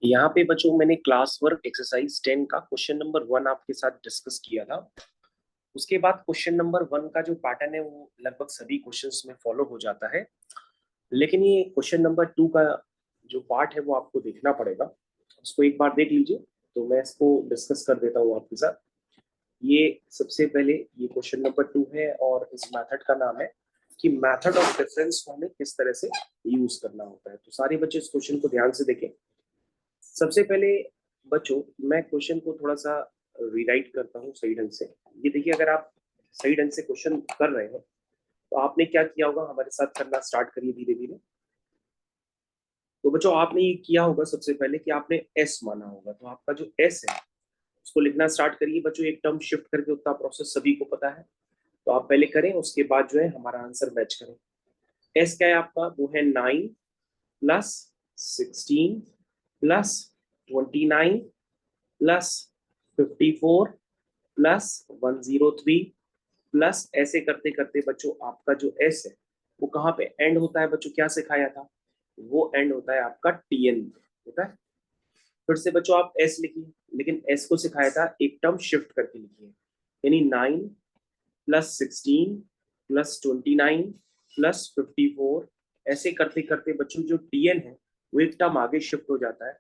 यहाँ पे बच्चों मैंने क्लास वर्क एक्सरसाइज 10 का क्वेश्चन नंबर 1 आपके साथ डिस्कस किया था। उसके बाद क्वेश्चन नंबर 1 का जो पैटर्न है वो लगभग सभी क्वेश्चंस में फॉलो हो जाता है, लेकिन ये क्वेश्चन नंबर 2 का जो पार्ट है वो आपको देखना पड़ेगा। उसको एक बार देख लीजिए। तो मैं इसको डिस्कस कर देता हूँ आपके साथ। ये सबसे पहले ये क्वेश्चन नंबर 2 है और इस मेथड का नाम है कि मेथड ऑफ डिफरेंस को हमें किस तरह से यूज करना होता है। तो सारे बच्चे इस क्वेश्चन को ध्यान से देखें। सबसे पहले बच्चों मैं क्वेश्चन को थोड़ा सा रीराइट करता हूँ सही ढंग से। ये देखिए, अगर आप सही ढंग से क्वेश्चन कर रहे हो तो आपने क्या किया होगा, हमारे साथ करना स्टार्ट करिए धीरे धीरे। तो बच्चों आपने ये किया होगा सबसे पहले कि आपने एस माना होगा, तो आपका जो एस है उसको लिखना स्टार्ट करिए बच्चों। एक टर्म शिफ्ट करके उतना प्रोसेस सभी को पता है, तो आप पहले करें, उसके बाद जो है हमारा आंसर मैच करें। एस क्या है आपका, वो है 9 + 16 + 29 +54 +103 प्लस, ऐसे करते करते बच्चों आपका जो एस है वो कहाँ पे एंड होता है बच्चों, क्या सिखाया था, वो एंड होता है आपका टीएन होता है। फिर से बच्चों आप एस लिखिए, लेकिन एस को सिखाया था एक टर्म शिफ्ट करके लिखिए, यानी 9 + 16 + 29 + 54। ऐसे करते करते बच्चों जो टीएन है वो एक टर्म आगे शिफ्ट हो जाता है,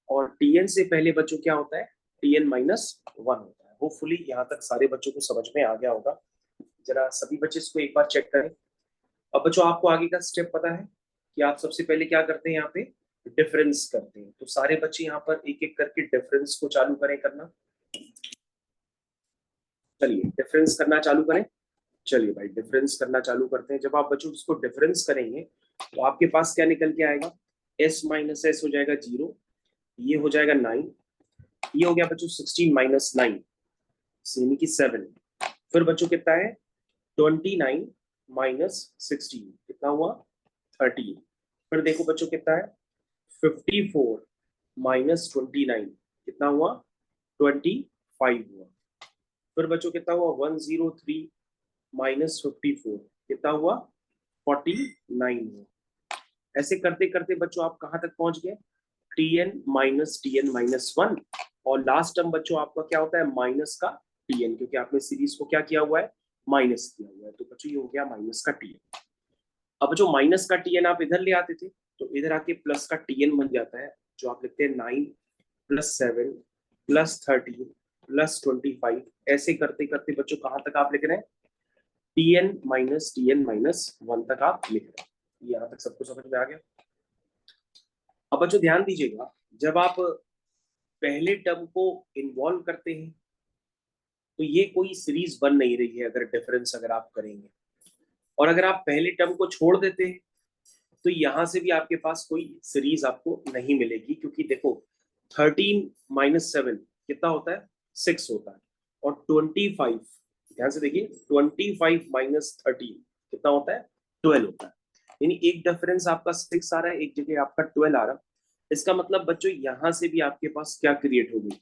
और टीएन से पहले बच्चों क्या होता है, Tn-1 होता है। होपफुली यहाँ तक सारे बच्चों को समझ में आ गया होगा। जरा सभी बच्चे इसको एक बार चेक करें। अब बच्चों आपको आगे का स्टेप पता है कि आप सबसे पहले क्या करते हैं, यहाँ पे डिफरेंस करते हैं। तो सारे बच्चे यहाँ पर एक एक करके डिफरेंस को चालू करें करना। चलिए डिफरेंस करना चालू करें। चलिए भाई डिफरेंस करना चालू करते हैं। जब आप बच्चों इसको डिफरेंस करेंगे तो आपके पास क्या निकल के आएगा, s - s हो जाएगा 0, ये हो जाएगा 9, ये हो गया बच्चों 16 - 9 यानी कि 7। फिर बच्चों कितना है, 29 - 16 कितना हुआ, 13। फिर देखो बच्चों कितना है, 54 - 29 कितना हुआ, 25 हुआ। फिर बच्चों कितना हुआ, 103 - 54 कितना हुआ, 49 हुआ। ऐसे करते करते बच्चों आप कहाँ तक पहुंच गए, Tn - 1, और लास्ट टर्म बच्चों आपका क्या होता है, माइनस का Tn, क्योंकि आपने सीरीज को क्या किया हुआ है, माइनस किया हुआ है। तो बच्चों ये हो गया माइनस का Tn। अब जो माइनस का Tn आप इधर ले आते थे तो इधर आके प्लस का Tn बन जाता है, जो आप लिखते हैं 9 + 7 + 13 + 25। ऐसे करते करते बच्चों कहाँ तक आप लिख रहे हैं, Tn - 1 तक आप लिख रहे हैं। यहाँ तक सबको समझ में आ गया। अब बच्चों ध्यान दीजिएगा, जब आप पहले टर्म को इन्वॉल्व करते हैं तो ये कोई सीरीज बन नहीं रही है अगर डिफरेंस अगर आप करेंगे, और अगर आप पहले टर्म को छोड़ देते हैं तो यहां से भी आपके पास कोई सीरीज आपको नहीं मिलेगी, क्योंकि देखो 13 - 7 कितना होता है, 6 होता है, और 25, ध्यान से देखिए, 25 - 13 कितना होता है, 12 होता है। यानी एक डिफरेंस आपका 6 आ रहा है, एक जगह आपका 12 आ रहा है। इसका मतलब बच्चों यहां से भी आपके पास क्या क्रिएट हो गई,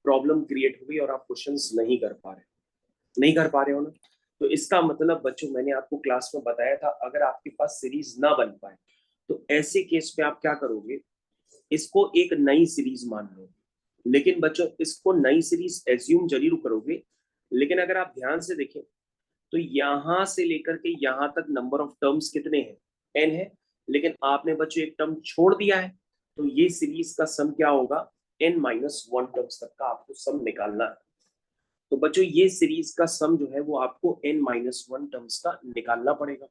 प्रॉब्लम क्रिएट हो गई, और आप क्वेश्चंस नहीं कर पा रहे हो ना। तो इसका मतलब बच्चों मैंने आपको क्लास में बताया था, अगर आपके पास सीरीज ना बन पाए तो ऐसे केस में आप क्या करोगे, इसको एक नई सीरीज मान लो। लेकिन बच्चों इसको नई सीरीज एज्यूम जरूर करोगे, लेकिन अगर आप ध्यान से देखें तो यहां से लेकर के यहां तक नंबर ऑफ टर्म्स कितने हैं, n है। लेकिन आपने बच्चों एक टर्म छोड़ दिया है, तो ये सीरीज का सम क्या होगा, n-1 टर्म्स तक का आपको सम निकालना है। तो बच्चों ये सीरीज का सम जो है वो आपको n-1 टर्म्स का निकालना पड़ेगा।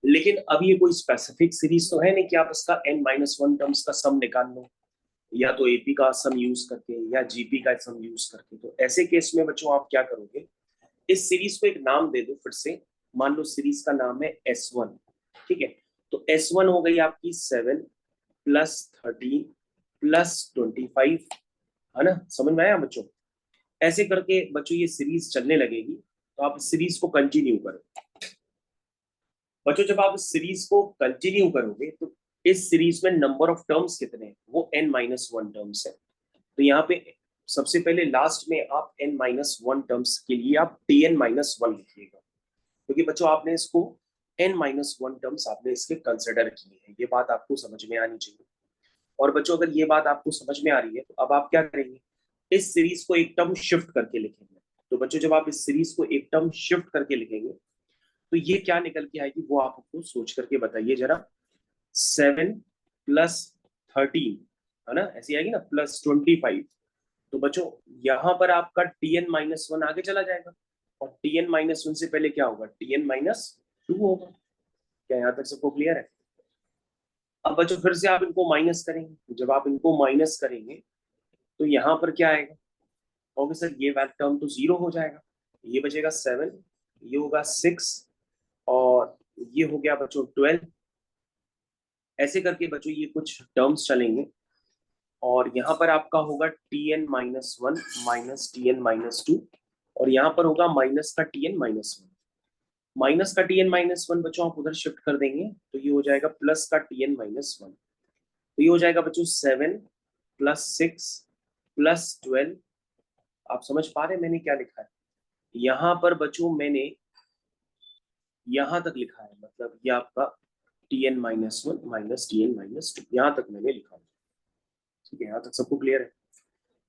लेकिन अब ये कोई स्पेसिफिक सीरीज तो है नहीं कि आप इसका n-1 टर्म्स का सम निकाल लो, या तो एपी का सम यूज करके या जीपी का सम यूज करके। तो ऐसे केस में बच्चों आप क्या करोगे, इस सीरीज को एक नाम दे दो फिर से। मान लो सीरीज का नाम है S1, ठीक है। तो S1 हो गई आपकी 7 + 13 + 25, है ना, समझ में आया बच्चों। ऐसे करके बच्चों ये सीरीज चलने लगेगी, तो आप इस सीरीज को कंटिन्यू करो। बच्चों जब आप इस सीरीज को कंटिन्यू करोगे तो इस सीरीज में नंबर ऑफ टर्म्स कितने हैं, वो n-1 टर्म्स है। तो यहाँ पे सबसे पहले लास्ट में आप n-1 टर्म्स के लिए आप Tn-1 लिखिएगा, क्योंकि बच्चों आपने इसको n-1 टर्म्स आपने इसके कंसिडर किए हैं, ये बात आपको समझ में आनी चाहिए। और बच्चों अगर ये बात आपको समझ में आ रही है तो अब आप क्या करेंगे, इस सीरीज को एक टर्म शिफ्ट करके लिखेंगे। तो बच्चों जब आप इस सीरीज को एक टर्म शिफ्ट करके लिखेंगे तो ये क्या निकल के आएगी वो आप आपको सोच करके बताइए जरा। 7 + 13 है ना, ऐसी आएगी ना, +25। तो बच्चों यहाँ पर आपका Tn-1 आगे चला जाएगा और Tn-1 से पहले क्या होगा, Tn-2 होगा। क्या यहाँ तक सबको क्लियर है? अब बच्चों फिर से आप इनको माइनस करेंगे, जब आप इनको माइनस करेंगे तो यहाँ पर क्या आएगा, ओके सर ये वैल्यू टर्म तो 0 हो जाएगा, ये बचेगा 7, ये होगा 6 और ये हो गया बच्चों 12। ऐसे करके बच्चों ये कुछ टर्म्स चलेंगे और यहाँ पर आपका होगा Tn-1 माइनस Tn-2 और यहाँ पर होगा माइनस का Tn-1। माइनस का Tn-1 बच्चों आप उधर शिफ्ट कर देंगे तो ये हो जाएगा प्लस का Tn-1। तो ये हो जाएगा बच्चों 7 + 6 + 12। आप समझ पा रहे हैं मैंने क्या लिखा है? यहाँ पर बच्चों मैंने यहाँ तक लिखा है, मतलब ये आपका Tn-1 माइनस Tn-2 यहाँ तक मैंने लिखा है। ठीक है, यहाँ तक सबको क्लियर है?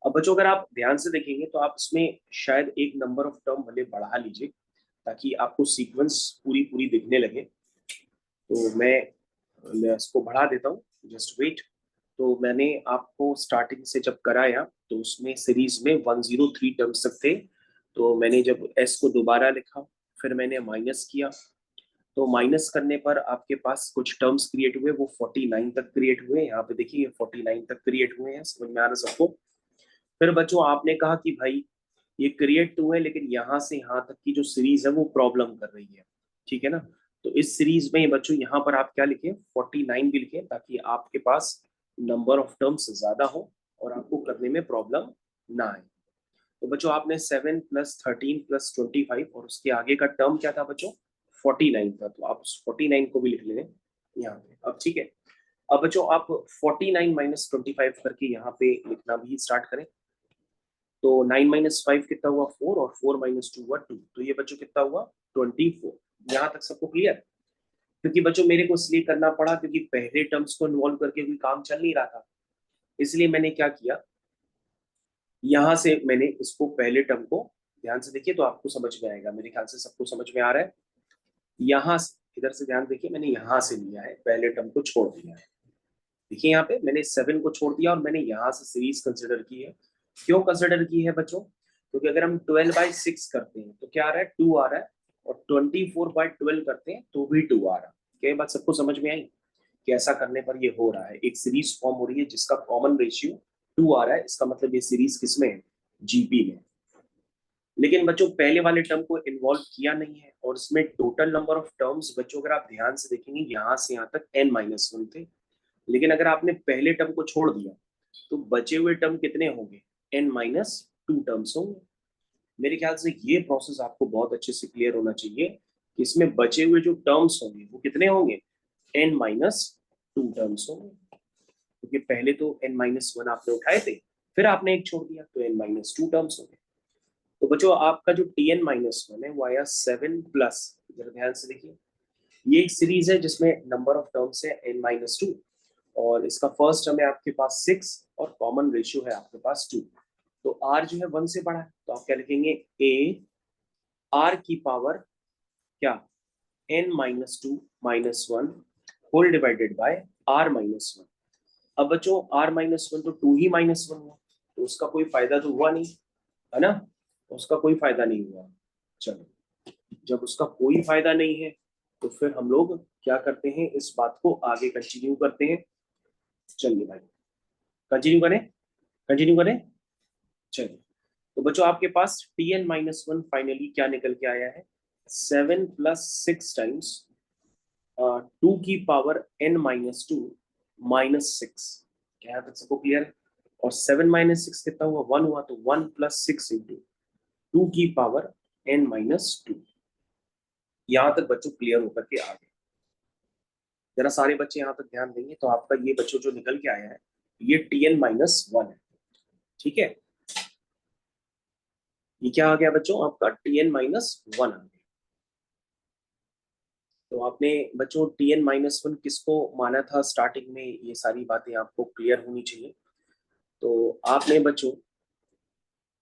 अब बच्चों अगर आप ध्यान से देखेंगे तो आप इसमें शायद एक नंबर ऑफ टर्म भले बढ़ा लीजिए ताकि आपको सीक्वेंस पूरी पूरी दिखने लगे। तो मैं इसको बढ़ा देता हूँ, जस्ट वेट। तो मैंने आपको स्टार्टिंग से जब कराया तो उसमें सीरीज में 103 टर्म्स तक थे। तो मैंने जब एस को दोबारा लिखा फिर मैंने माइनस किया, तो माइनस करने पर आपके पास कुछ टर्म्स क्रिएट हुए, वो 49 तक क्रिएट हुए। यहाँ पे देखिए 49 तक क्रिएट हुए हैं, समझ में आ रहा सबको? फिर बच्चों आपने कहा कि भाई ये क्रिएट तो है लेकिन यहाँ से यहाँ तक की जो सीरीज है वो प्रॉब्लम कर रही है, ठीक है ना। तो इस सीरीज में बच्चों यहाँ पर आप क्या लिखें, 49 भी लिखें ताकि आपके पास नंबर ऑफ टर्म्स ज्यादा हो और आपको करने में प्रॉब्लम ना आए। तो बच्चों आपने 7 + 13 + 25 और उसके आगे का टर्म क्या था बच्चों, 49 था, तो आप 49 को भी लिख लें यहाँ पे। अब ठीक है, अब बच्चों आप 49 - 25 करके यहाँ पे लिखना भी स्टार्ट करें। तो 9 - 5 कितना हुआ, 4, और 4 - 2 हुआ 2। तो ये बच्चों कितना हुआ, 24। यहाँ तक सबको क्लियर? क्योंकि बच्चों मेरे को इसलिए करना पड़ा क्योंकि पहले टर्म्स को इन्वॉल्व करके कोई काम चल नहीं रहा था, इसलिए मैंने क्या किया, यहाँ से मैंने इसको पहले टर्म को, ध्यान से देखिए तो आपको समझ में आएगा, मेरे ख्याल से सबको समझ में आ रहा है। यहाँ से इधर से ध्यान देखिए, मैंने यहाँ से लिया है, पहले टर्म को छोड़ दिया है। देखिए यहाँ पे मैंने 7 को छोड़ दिया और मैंने यहाँ से सीरीज कंसिडर की है। क्यों कंसिडर की है बच्चों, क्योंकि अगर हम 12/6 करते हैं तो क्या आ रहा है, 2 आ रहा है, और 24/12 करते हैं तो भी 2 आ रहा है। क्या ये बात सबको समझ में आई कि ऐसा करने पर ये हो रहा है, एक सीरीज फॉर्म हो रही है जिसका कॉमन रेशियो 2 आ रहा है, इसका मतलब ये सीरीज किसमें है, जीपी में। लेकिन बच्चों पहले वाले टर्म को इन्वॉल्व किया नहीं है और इसमें टोटल नंबर ऑफ टर्म्स बच्चों अगर आप ध्यान से देखेंगे यहाँ से यहाँ तक N-1 थे। लेकिन अगर आपने पहले टर्म को छोड़ दिया तो बचे हुए टर्म कितने होंगे, N-2 टर्म्स होंगे। मेरे ख्याल से ये प्रोसेस आपको बहुत अच्छे से क्लियर होना चाहिए कि इसमें बचे हुए जो टर्म्स होंगे वो कितने होंगे, N-2 टर्म्स होंगे। क्योंकि पहले तो N-1 आपने उठाए थे, फिर आपने एक छोड़ दिया तो N-2 टर्म्स होंगे। तो बच्चों आपका जो Tn-1 है वो आया 7+, जरा ध्यान से देखिए, ये एक सीरीज है जिसमें नंबर ऑफ टर्म्स है N-2 और इसका फर्स्ट टर्म है आपके पास 6 और कॉमन रेशियो है आपके पास 2। तो r जो है 1 से बड़ा है तो आप क्या लिखेंगे, a r की पावर क्या, N-2 - 1 whole divided by r-1। अब बच्चों r-1 तो 2 ही -1 हुआ तो उसका कोई फायदा तो हुआ नहीं, है ना, उसका कोई फायदा नहीं हुआ। चलो, जब उसका कोई फायदा नहीं है तो फिर हम लोग क्या करते हैं, इस बात को आगे कंटिन्यू करते हैं। चलिए भाई कंटिन्यू करें, कंटिन्यू करें। चलिए, तो बच्चों आपके पास Tn-1 फाइनली क्या निकल के आया है, 7 + 6 टाइम्स 2 की पावर N-2 -6। क्या यहाँ तक सबको क्लियर है? और 7 - 6 कितना हुआ, 1 हुआ, तो 1 + 6 × 2 की पावर N-2। यहाँ तक बच्चों क्लियर होकर के आ गए? जरा सारे बच्चे यहाँ तक ध्यान देंगे तो आपका ये बच्चों जो निकल के आया है ये Tn-1 है, ठीक है। ये क्या आ गया बच्चों, आपका Tn-1 आ गया। तो आपने बच्चों Tn-1 किसको माना था स्टार्टिंग में, ये सारी बातें आपको क्लियर होनी चाहिए। तो आपने बच्चों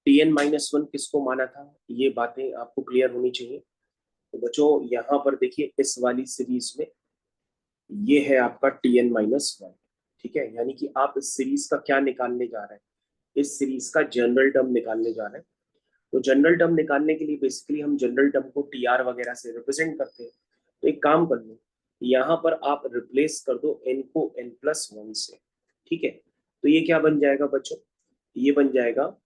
Tn-1 किसको माना था, ये बातें आपको क्लियर होनी चाहिए। तो बच्चों यहाँ पर देखिए इस वाली सीरीज में ये है आपका Tn-1, ठीक है। यानी कि आप इस सीरीज का क्या निकालने जा रहे हैं, इस सीरीज का जनरल टर्म निकालने जा रहे हैं। तो जनरल टर्म निकालने के लिए बेसिकली हम जनरल टर्म को टीआर वगैरह से रिप्रेजेंट करते हैं। तो एक काम कर लो, यहाँ पर आप रिप्लेस कर दो n को n+1 से, ठीक है। तो ये क्या बन जाएगा बच्चों, ये बन जाएगा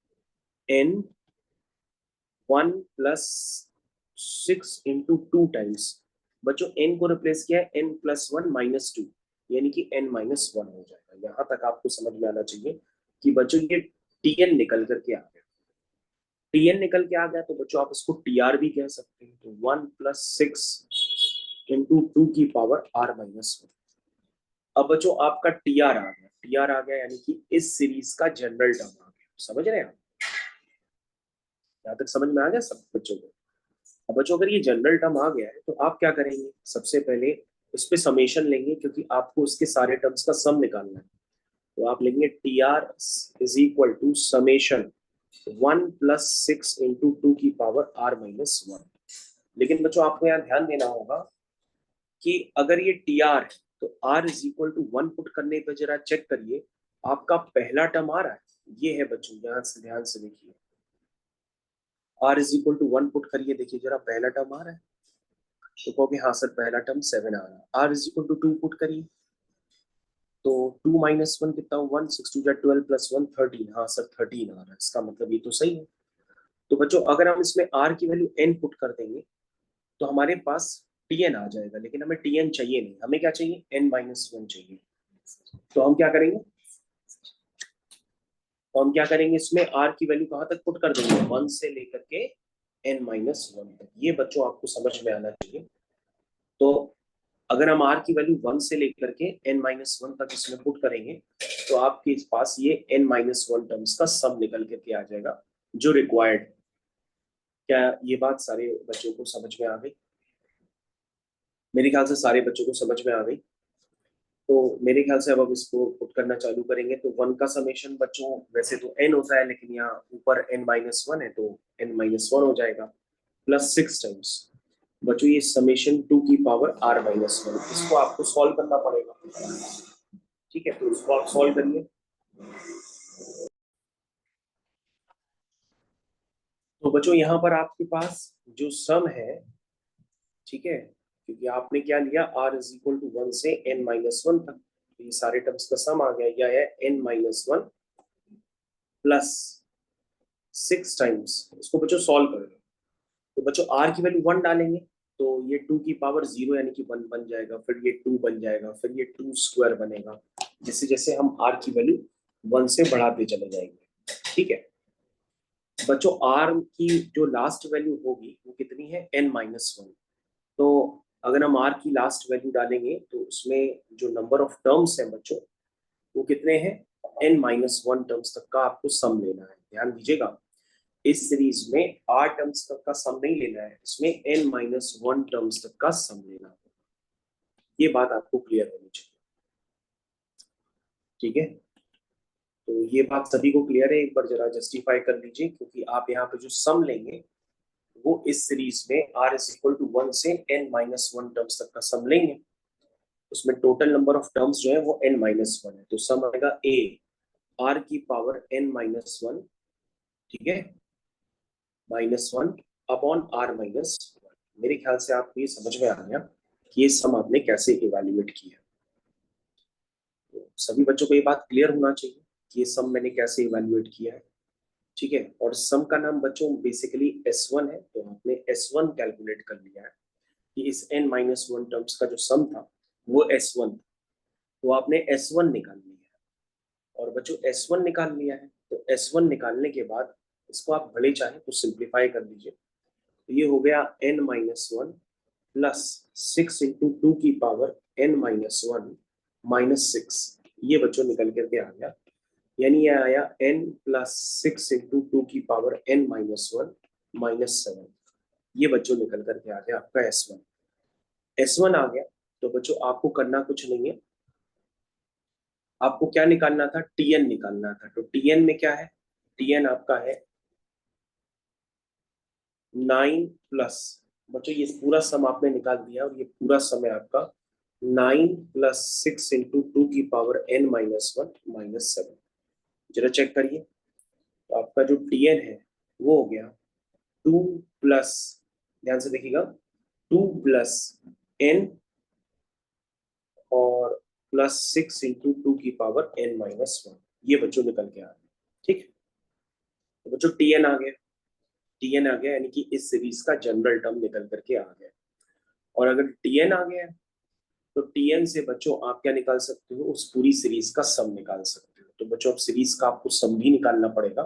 n1+6 × 2 टाइम्स। बच्चों n को रिप्लेस किया है n+1 - 2, यानी कि n-1 हो जाएगा। यहाँ तक आपको समझ में आना चाहिए कि बच्चों ये tn निकल करके आ गया। tn निकल के आ गया तो बच्चों आप इसको tr भी कह सकते हैं। तो 1+6 × 2⁻r-1। अब बच्चों आपका tr आ गया, tr आ गया यानी कि इस सीरीज का जनरल टर्म आ गया। समझ रहे हैं आप, यहाँ तक समझ में आ गया सब बच्चों को। अब बच्चों अगर ये जनरल टर्म आ गया है तो आप क्या करेंगे, सबसे पहले इस पे समेशन लेंगे, क्योंकि आपको इसके सारे टर्म्स का सम निकालना है। तो आप लेंगे tr = समेशन 1+6 × 2⁻r-1। लेकिन बच्चों आपको यहाँ ध्यान देना होगा कि अगर ये tr है तो r = 1 पुट करने पे जरा चेक करिए आपका पहला टर्म आ रहा है। ये है बच्चों, यहाँ से ध्यान से देखिए, r = 1 पुट करिए, देखिए जरा पहला टर्म आ रहा है। तो कहोगे हाँ सर पहला टर्म 7 आ रहा है। r = 2 पुट करिए, तो 2 - 1 कितना, 1, 6 × 2 = 12 + 1 13। हाँ सर 13 आ रहा है, इसका मतलब ये तो सही है। तो बच्चों अगर हम इसमें r की वैल्यू n पुट कर देंगे तो हमारे पास tn आ जाएगा, लेकिन हमें tn चाहिए नहीं, हमें क्या चाहिए, n-1 चाहिए। तो हम क्या करेंगे, इसमें r की वैल्यू कहाँ तक पुट कर देंगे, 1 से लेकर के n-1 तक। ये बच्चों आपको समझ में आना चाहिए। तो अगर हम r की वैल्यू 1 से लेकर के n-1 तक इसमें पुट करेंगे तो आपके पास ये n-1 टर्म्स का सम निकल करके आ जाएगा जो रिक्वायर्ड। क्या ये बात सारे बच्चों को समझ में आ गई? मेरे ख्याल से सारे बच्चों को समझ में आ गई। तो मेरे ख्याल से अब हम इसको पुट करना चालू करेंगे। तो 1 का समेशन बच्चों वैसे तो n होता है, लेकिन यहाँ ऊपर n-1 है तो n-1 हो जाएगा, +6 टाइम्स बच्चों ये समेशन 2⁻r-1। इसको आपको सॉल्व करना पड़ेगा, ठीक है। तो इसको आप सॉल्व करिए। तो बच्चों यहाँ पर आपके पास जो सम है, ठीक है, क्योंकि आपने क्या लिया, r = 1 से n-1 तक, तो ये सारे टर्म्स का सम आ गया। यह है n-1 +6 टाइम्स। इसको बच्चों सॉल्व कर लो। तो बच्चों r की वैल्यू 1 डालेंगे तो ये 2⁻0 यानी कि 1 बन जाएगा, फिर ये 2 बन जाएगा, फिर ये 2² बनेगा, जैसे जैसे हम r की वैल्यू 1 से बढ़ाते चले जाएंगे, ठीक है। बच्चों r की जो लास्ट वैल्यू होगी वो कितनी है, n-1। तो अगर हम r की लास्ट वैल्यू डालेंगे तो उसमें जो नंबर ऑफ टर्म्स हैं बच्चों वो कितने हैं, n-1 टर्म्स तक का आपको सम लेना है। ध्यान दीजिएगा, इस सीरीज में r टर्म्स तक का सम नहीं लेना है, इसमें n-1 टर्म्स तक का सम लेना है। ये बात आपको क्लियर होनी चाहिए, ठीक है। तो ये बात सभी को क्लियर है, एक बार जरा जस्टिफाई कर लीजिए, क्योंकि आप यहाँ पे जो सम लेंगे वो इस सीरीज में r = 1 से n-1 टर्म्स तक का सम लेंगे। उसमें टोटल नंबर ऑफ टर्म्स जो है वो n-1 है, तो सम आएगा a r⁻n-1, ठीक है, -1/r-1। मेरे ख्याल से आपको ये समझ में आ गया कि ये सम आपने कैसे इवैल्यूएट किया। तो सभी बच्चों को ये बात क्लियर होना चाहिए कि ये सम मैंने कैसे इवैल्यूएट किया है, ठीक है। और सम का नाम बच्चों बेसिकली S1 है, तो आपने S1 कैलकुलेट कर लिया है कि इस n-1 टर्म्स का जो सम था वो S1 था, तो आपने S1 निकाल लिया है। और बच्चों S1 निकाल लिया है तो S1 निकालने के बाद इसको आप भले चाहें तो सिंप्लीफाई कर लीजिए। तो ये हो गया n-1 +6 × 2⁻n-1 - 6। ये बच्चों निकल करके आ गया, यानी ये आया n+6 × 2⁻n-1 - 7। ये बच्चों निकल करके आ गया आपका S1। S1 आ गया, तो बच्चों आपको करना कुछ नहीं है, आपको क्या निकालना था, Tn निकालना था। तो Tn में क्या है, Tn आपका है 9 प्लस, बच्चों ये पूरा सम आपने निकाल दिया और ये पूरा सम है आपका 9 प्लस 6 इंटू 2 की पावर n-1 -7। जरा चेक करिए, तो आपका जो Tn है वो हो गया 2 प्लस, ध्यान से देखिएगा, 2 प्लस n और प्लस 6 इंटू 2 की पावर n-1, ये बच्चों निकल के आ गया। ठीक, तो बच्चों Tn आ गया, Tn आ गया, यानी कि इस सीरीज का जनरल टर्म निकल करके आ गया। और अगर Tn आ गया तो Tn से बच्चों आप क्या निकाल सकते हो, उस पूरी सीरीज का सम निकाल सकते हो। तो बच्चों अब सीरीज का आपको सम भी निकालना पड़ेगा।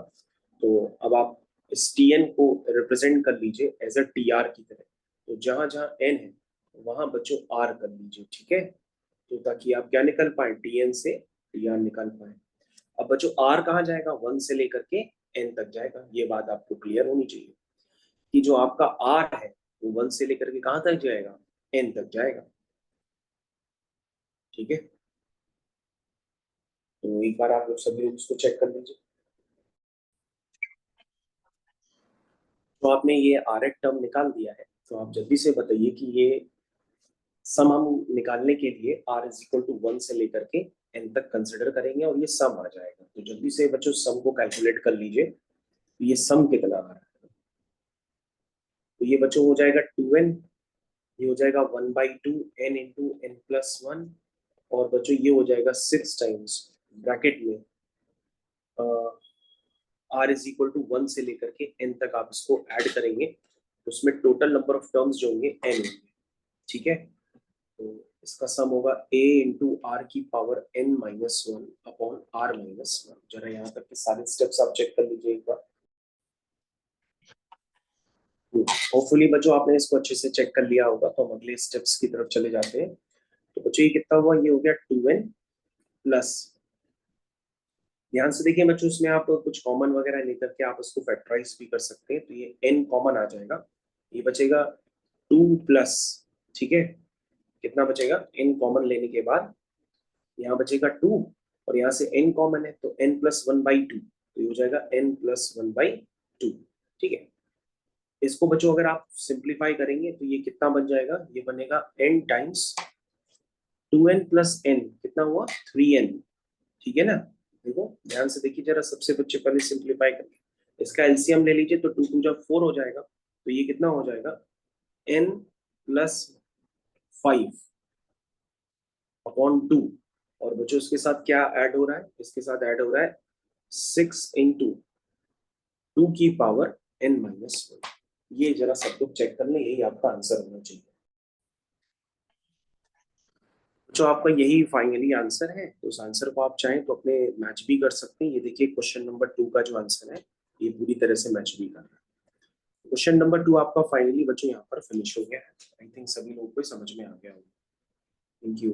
तो अब आप इस Tn को रिप्रेजेंट कर लीजिए एज अ Tr की तरह। तो जहां जहां n है वहां बच्चों r कर लीजिए, ठीक है, तो ताकि आप क्या निकल पाए, Tn से Tr निकाल पाए। अब बच्चों r कहाँ जाएगा, 1 से लेकर के n तक जाएगा, ये बात आपको क्लियर होनी चाहिए कि जो आपका r है वो 1 से लेकर के कहाँ तक जाएगा, n तक जाएगा। ठीक है, तो एक बार आप लोग सभी लोग इसको चेक कर लीजिए। तो आपने ये आर एफ टर्म निकाल दिया है, तो आप जल्दी से बताइए कि ये सम हम निकालने के लिए r इज इक्वल टू 1 से लेकर के n तक कंसिडर करेंगे और ये सम आ जाएगा। तो जल्दी से बच्चों सम को कैलकुलेट कर लीजिए, तो ये सम कितना आ रहा है। तो ये बच्चों हो जाएगा 2n, ये हो जाएगा 1/2 n इंटू n+1, और बच्चों ये हो जाएगा 6 टाइम्स ब्रैकेट में r इज इक्वल टू 1 से लेकर के n तक आप इसको ऐड करेंगे, तो उसमें टोटल नंबर ऑफ टर्म्स जो होंगे n होंगे। ठीक है, तो इसका सम होगा a इंटू आर की पावर n-1 अपॉन r-1। जरा यहाँ तक के सारे स्टेप्स आप चेक कर लीजिए एक बार। होपफुली बच्चों आपने इसको अच्छे से चेक कर लिया होगा, तो हम अगले स्टेप्स की तरफ चले जाते हैं। तो बच्चों ये कितना हुआ, ये हो गया 2n प्लस, ध्यान से देखिए बच्चों, इसमें आप कुछ कॉमन वगैरह लेकर के आप इसको फैक्टराइज भी कर सकते हैं, तो ये n कॉमन आ जाएगा, ये बचेगा 2 प्लस, ठीक है, कितना बचेगा, n कॉमन लेने के बाद यहाँ बचेगा 2, और यहाँ से n कॉमन है तो n+1/2, तो ये हो जाएगा n+1/2। ठीक है, इसको बच्चों अगर आप सिंप्लीफाई करेंगे तो ये कितना बन जाएगा, ये बनेगा n times 2n plus n, कितना हुआ 3n। ठीक है ना, देखो ध्यान से देखिए जरा, सबसे बच्चे पहले सिंप्लीफाई करके इसका एलसीएम ले लीजिए, तो 2 जब 4 हो जाएगा, तो ये कितना हो जाएगा n+5 अपॉन 2, और बच्चों इसके साथ क्या ऐड हो रहा है, इसके साथ ऐड हो रहा है 6 इंटू 2 की पावर n-1। ये जरा सब लोग चेक कर लें, यही आपका आंसर होना चाहिए। जो आपका यही फाइनली आंसर है, तो उस आंसर को आप चाहें तो अपने मैच भी कर सकते हैं। ये देखिए क्वेश्चन नंबर 2 का जो आंसर है ये पूरी तरह से मैच भी कर रहा है। क्वेश्चन नंबर 2 आपका फाइनली बच्चों यहाँ पर फिनिश हो गया है। आई थिंक सभी लोगों को समझ में आ गया होगा। Thank you.